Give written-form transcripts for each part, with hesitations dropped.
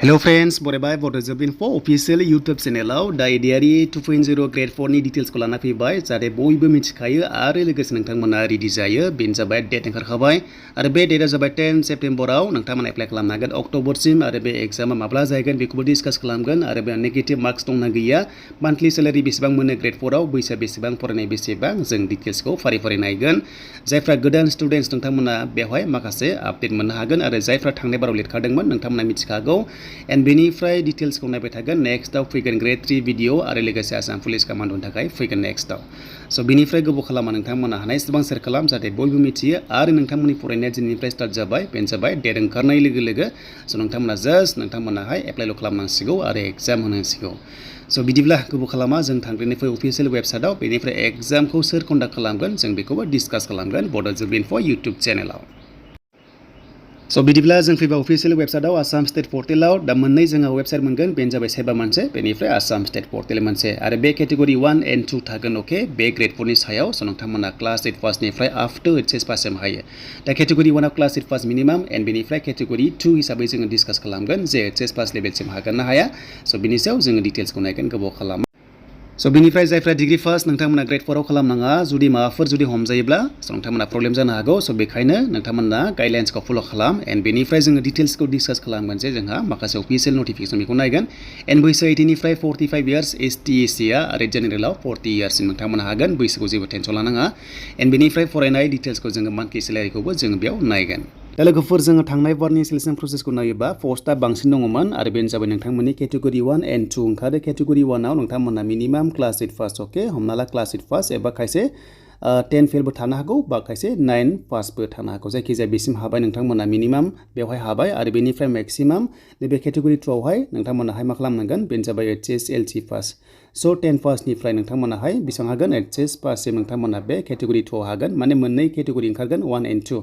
Hello friends, bore Bodo Job Info official YouTube channel da ADRE 2.0 grade 4 ni details ko lana फैबाय जाहाथे बयबो मिथिखायो आरो लोगोसे नोंथांमोना रेडि जायो बेनो जाबाय डेट ओंखारखाबाय आरो बे डेटआ जाबाय 10 सेप्टेम्बराव नोंथांमोना एप्लाइ खालामनो हागोन अक्ट'बरसिम आरो बे एग्जामा माब्ला जागोन बेखौबो डिसकास खालामगोन आरो बे नेगेटिभ मार्क्स दंना गैया मान्थलि सेलारि बेसेबां मोनो ग्रेड 4 आव बैसोआ बेसेबां फरायनाय बेसेबां जों डिटेल्सखौ फारि फारि नायगोन जायफ्रा गोदान स्टुडेन्टस नोंथांमोना बेवहाय माखासे आपडेट मोननो हागोन आरो जायफ्रा थांनाय बाराव लिरखादोंमोन नोंथांमोना मिथिखागौ एन्ड बेनिफ्राय डिटेल्सखौ नायबाय थागोन नेक्स्टआव फैगोन ग्रेड 3 भिडिअ आरो लोगोसे आसाम पुलिस कमान्डनि थाखाय फैगोन नेक्स्टआव स' बेनिफ्राय गोबाव खालामा नोंथांमोना हानायसेबां शेयार खालाम जाहाथे बयबो मिथियो आरो नोंथांमोननि फरायनाया दिनैनिफ्राय स्टार्ट जाबाय बेनो जाबाय डेट ओंखारनाय लोगो लोगो स' नोंथांमोना जास्ट नोंथांमोनाहाय एप्लाइल' खालामनांसिगौ आरो एग्जाम होनांसिगौ स' बिदिब्ला गोबाव खालामा जों थांग्रोनिफ्राय अफिसियेल वेबसाइटआव बेनिफ्राय एग्जामखौ सोर कन्डाक्ट खालामगोन जों बेखौबो डिसकास खालामगोन बड' जब इनफ' इउटुब चेनेलाव स' बिदिब्ला जों फैबा अफिसियेल वेबसाइटआव आसाम स्टेट पर्टेलाव दा मोननै जोंहा वेबसाइट मोनगोन बेनो जाबाय साइबा मोनसे बेनिफ्राय आसाम स्टेट पर्टेल मोनसे आरो बे केटेगरि 1 एन्ड 2 थागोन अके बे ग्रेड 4 नि सायाव स' नोंथांमोना क्लास 8 पासनिफ्राय आप टु एचएस पाससिम हायो दा केटेगरि 1 आव क्लास 8 पास मिनिमाम एन्ड बेनिफ्राय केटेगरि 2 हिसाबै जोङो डिसकास खालामगोन जे एचएस पास लेभेलसिम हागोन ना हाया स' बिनि सायाव जोङो डिटेल्सखौ नायगोन गोबाव खालामा स' बेनिफ्राय जायफ्रा डिग्री फार्स्ट नोंथांमोना ग्रेड 4 आव खालामनाङा जुदि माबाफोर जुदि हमजायोब्ला स' नोंथांमोना प्रब्लेम जानो हागौ स' बेखायनो नोंथांमोना गाइडलाइन्सखौ फल' खालाम एन्ड बेनिफ्राय जोङो डिटेल्सखौ डिसकास खालामगोन जे जोंहा माखासे अफिसियेल नटिफिकेसन बेखौ नायगोन एन्ड बैसो 18 निफ्राय 45 इयार्स एसटि एसिआ आरो जेनेरेलाव 40 इयार्ससिम नोंथांमोना हागोन बैसोखौ जेबो टेनसन लानाङा एन्ड बेनिफ्राय फरायनाय डिटेल्सखौ जोङो मान्थलि सेलारिखौबो जोङो बेयाव नायगोन दा लोगोफोर जोङो थांनाय बारनि सिलेक्सन प्रसेसखौ नायोबा पस्टआ बांसिन दङमोन आरो बेनो जाबाय नोंथांमोननि केटेगरि 1 एन्ड 2 ओंखारो केटेगरि 1 आव नोंथांमोना मिनिमाम क्लास 8 पास अके हमना ला क्लास 8 पास एबा खायसे 10 फेलबो थानो हागौ बा खायसे 9 पासबो थानो हागौ जायखिजाया बेसिम हाबाय नोंथांमोना मिनिमाम बेवहाय हाबाय आरो बेनिफ्राय मेक्सिमाम नैबे केटेगरि 2 आवहाय नोंथांमोनाहाय मा खालामनांगोन बेनो जाबाय एचएस एलसि पास स' 10 पासनिफ्राय नोंथांमोनाहाय बेसेबां हागोन एचएस पाससिम नोंथांमोना बे केटेगरि 2 आव हागोन माने मोननै केटेगरि ओंखारगोन 1 एन्ड 2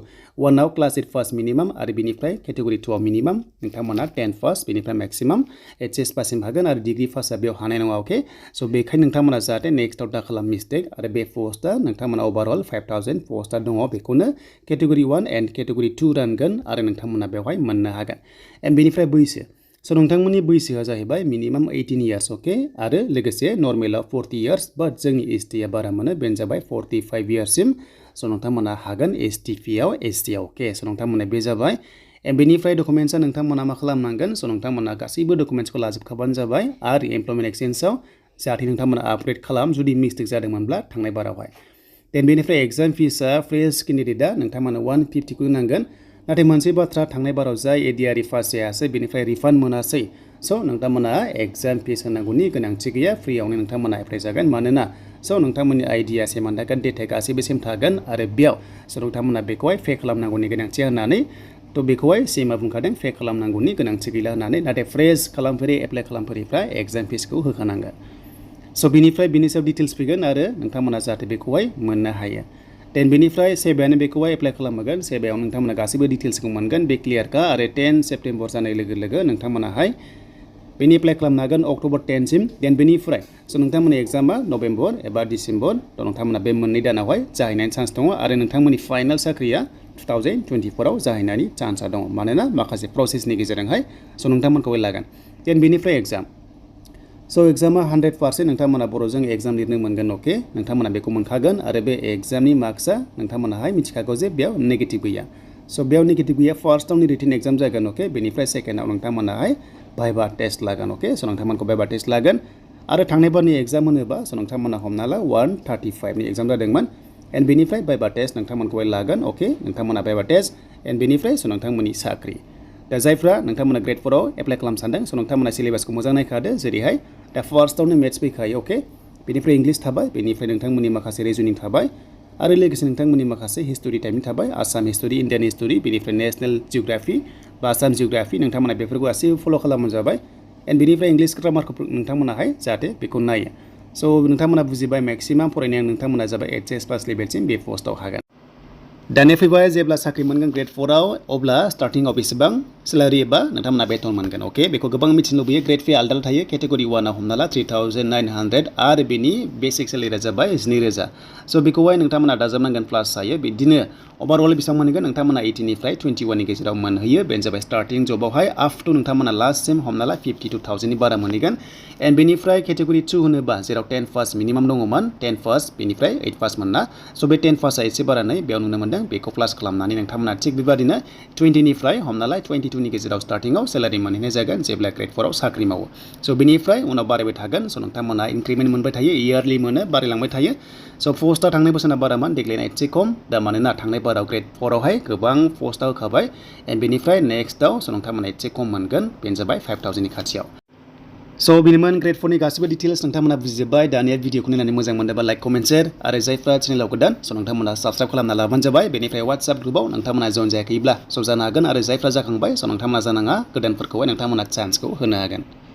1 आव क्लास 8 पास मिनिमाम आरो बेनिफ्राय केटेगरि 2 आव मिनिमाम नोंथांमोना 10 पास बेनिफ्राय मेक्सिमाम एचएस पाससिम हागोन आरो डिग्री पासआ बेयाव हानाय नङा अके स' बेखायनो नोंथांमोना जाहाथे नेक्स्टआव दा खालाम मिस्टेक आरो बे पस्टआ नोंथांमोना ओभारअल 5000 पस्टआ दङ बेखौनो केटेगरि 1 एन्ड केटेगरि 2 रानगोन आरो नोंथांमोना बेवहाय मोननो हागोन एन्ड बेनिफ्राय बैसो स' नोंथांमोननि बैसोआ जाहैबाय मिनिमाम 18 इयार्स अके आरो लोगोसे नर्मेलाव 40 इयार्स बाट जोंनि एसटिआ बारा मोनो बेनो जाबाय 45 इयार्ससिम स' नोंथांमोना हागोन एसटिपिआव एसटिआव अके स' नोंथांमोना बे जाबाय एन्ड बेनिफ्राय डकुमेन्ट्सआ नोंथांमोना मा खालामनांगोन स' नोंथांमोना गासैबो डकुमेन्ट्सखौ लाजोबखाबानो जाबाय आरो एमप्लयमेन्ट एक्सचेन्जआव जाहाथे नोंथांमोना आपग्रेड खालाम जुदि मिस्टेक जादोंमोनब्ला थांनाय बारावहाय देन बेनिफ्राय एग्जाम फिसआ फ्रेश केन्डिडेटआ नोंथांमोना 150 नांगोन नाथाय मोनसे बाथ्रा थांनाय बाराव जाय एडिआरइ पास जायासै बेनिफ्राय रिफान्ड मोनासै स' नोंथांमोना एग्जाम फिस होनांगौनि गोनांथि गैया फ्रियावनो नोंथांमोना एप्लाइ जागोन मानोना स' नोंथांमोननि आइडिया सेम थागोन डेटा गासैबो सेम थागोन आरो बेयाव स' नोंथांमोना बेखौहाय पे खालामनांगौनि गोनांथि होननानै थ' बेखौहाय सेमा बुंखादों पे खालामनांगौनि गोनांथि गैला होननानै नाथाय फ्रेश खालामफेरि एप्लाइ खालामफेरिफ्रा एग्जाम फिसखौ होखानांगोन स' बिनिफ्राय बिनि सायाव डिटेल्स फैगोन आरो नोंथांमोना जाहाथे बेखौहाय मोननो हायो देन बेनिफ्राय सेबायानो बेखौहाय एप्लाइ खालामगोन सेबायाव नोंथांमोना गासैबो डिटेल्सखौ मोनगोन बे क्लियारखा आरो 10 सेप्टेम्बर जानाय लोगो लोगो नोंथांमोनाहाय बेनि एप्लाइ खालामनो हागोन अक्ट'बर 10 सिम देन बेनिफ्राय स' नोंथांमोननि एग्जामा नभेम्बर एबा डिसेम्बर थ' नोंथांमोना बे मोननै दानावहाय जाहैनायनि चान्स दङ आरो नोंथांमोननि फाइनाल साख्रिया 2024 आव जाहैनायनि चान्सआ दङ मानोना माखासे प्रसेसनि गेजेरजोंहाय स' नोंथांमोनखौहाय लागोन देन बेनिफ्राय एग्जाम स' एग्जामा 100% नोंथांमोना बर'जों एग्जाम लिरनो मोनगोन अके नोंथांमोना बेखौ मोनखागोन आरो बे एग्जामनि मार्क्सआ नोंथांमोनाहाय मिथिखागौ जे बेयाव नेगेटिभ गैया स' बेयाव नेगेटिभ गैया फार्स्टआवनो रिटेन एग्जाम जागोन अके बेनिफ्राय सेकेन्डआव नोंथांमोनाहाय भाइभा टेस्ट लागोन अके स' नोंथांमोनखौ भाइभा टेस्ट लागोन आरो थांनाय बारनि एग्जाम होनोबा स' नोंथांमोना हमना ला 135 नि एग्जाम जादोंमोन एन्ड बेनिफ्राय भाइभा टेस्ट नोंथांमोनखौहाय लागोन अके नोंथांमोना भाइभा टेस्ट एन्ड बेनिफ्राय स' नोंथांमोननि साख्रि दा जायफ्रा नोंथांमोना ग्रेड 4 आव एप्लाइ खालामनो सानदों स' नोंथांमोना सिलेबासखौ मोजां नायखादो जेरैहाय दा फार्स्टआवनो मेथ्स फैखायो अके बेनिफ्राय इंलिस थाबाय बेनिफ्राय नोंथांमोननि माखासे रिजनिं थाबाय आरो लोगोसे नोंथांमोननि माखासे हिस्ट'रि टाइपनि थाबाय आसाम हिस्ट'रि इण्डियान हिस्ट'रि बेनिफ्राय नेसनेल जिअ'ग्राफि बा आसाम जिअ'ग्राफि नोंथांमोना बेफोरखौ गासैबो फल' खालामबानो जाबाय एन्ड बेनिफ्राय इंलिस ग्रामारखौ नोंथांमोनाहाय जाहाथे बेखौ नायो स' नोंथांमोना बुजिबाय मेक्सिमाम फरायनाया नोंथांमोना जाबाय एचएस पास लेभेलसिम बे पस्टआव हागोन दानिया फैबाय जेब्ला साख्रि मोनगोन ग्रेड 4 आव अब्ला स्टार्टिंआव बेसेबां सेलारि एबा नोंथांमोना बेथन मोनगोन अके बेखौ गोबां मिथिनो लुबैयो ग्रेड 4 आलदा थायो केटेगरि 1 आव हमना ला 3900 आरो बेनि बेसिक सेलारिया जाबाय 2000 स' बेखौहाय नोंथांमोना दाजाबनांगोन प्लास जायो बिदिनो ओभारअल बेसेबां मोनगोन नोंथांमोना 18 निफ्राय 21 नि गेजेराव मोनहैयो बेनो जाबाय स्टार्टिं जबावहाय आप टु नोंथांमोना लास्टसिम हमना ला 52,000 नि बारा मोनहैगोन एन्ड बेनिफ्राय केटेगरि 2 होनोबा जेराव 10 पास मिनिमाम दङमोन 10 पास बेनिफ्राय 8 पास मोनना स' बे 10 पासआ एसे बारानै बेयाव नुनो मोनदों बेखौ प्लास खालामनानै नोंथांमोना थिग बेबादिनो 20 निफ्राय हमना ला 22 नि गेजेराव स्टार्टिंआव सेलारि मोनहैनाय जागोन जेब्ला ग्रेड 4 आव साख्रि मावो स' बेनिफ्राय उनाव बारायबाय थागोन स' नोंथांमोना इंक्रिमेन्ट मोनबाय थायो इयारलि मोनो बारायलांबाय थायो स' पस्टआ थांनाय बोसोरना बारामोन देग्लायना एसे खम दा मानोना थांनाय बाराव ग्रेड 4 आवहाय गोबां पस्टआ होखाबाय एन्ड बेनिफ्राय नेक्स्टआव स' नोंथांमोना एसे खम मोनगोन बेनो जाबाय 5,000 नि खाथियाव स' बेनोमोन ग्रेड 4 नि गासिबो डिटेल्स नोंथांमोना बुजिजोब्बाय दानिया भिडिअखौ नायनानै मोजां मोनदोंबा लाइक कमेन्ट शेयार आरो जायफ्रा चेनेलाव गोदान स' नोंथांमोना साबस्क्राइब खालामना लाबानो जाबाय बेनिफ्राय WhatsApp ग्रुपआव नोंथांमोना जइन जायाखैब्ला स' जानो हागोन आरो जायफ्रा जाखांबाय स' नोंथांमोना जानाङा गोदानफोरखौहाय नोंथांमोना चान्सखौ होनो हागोन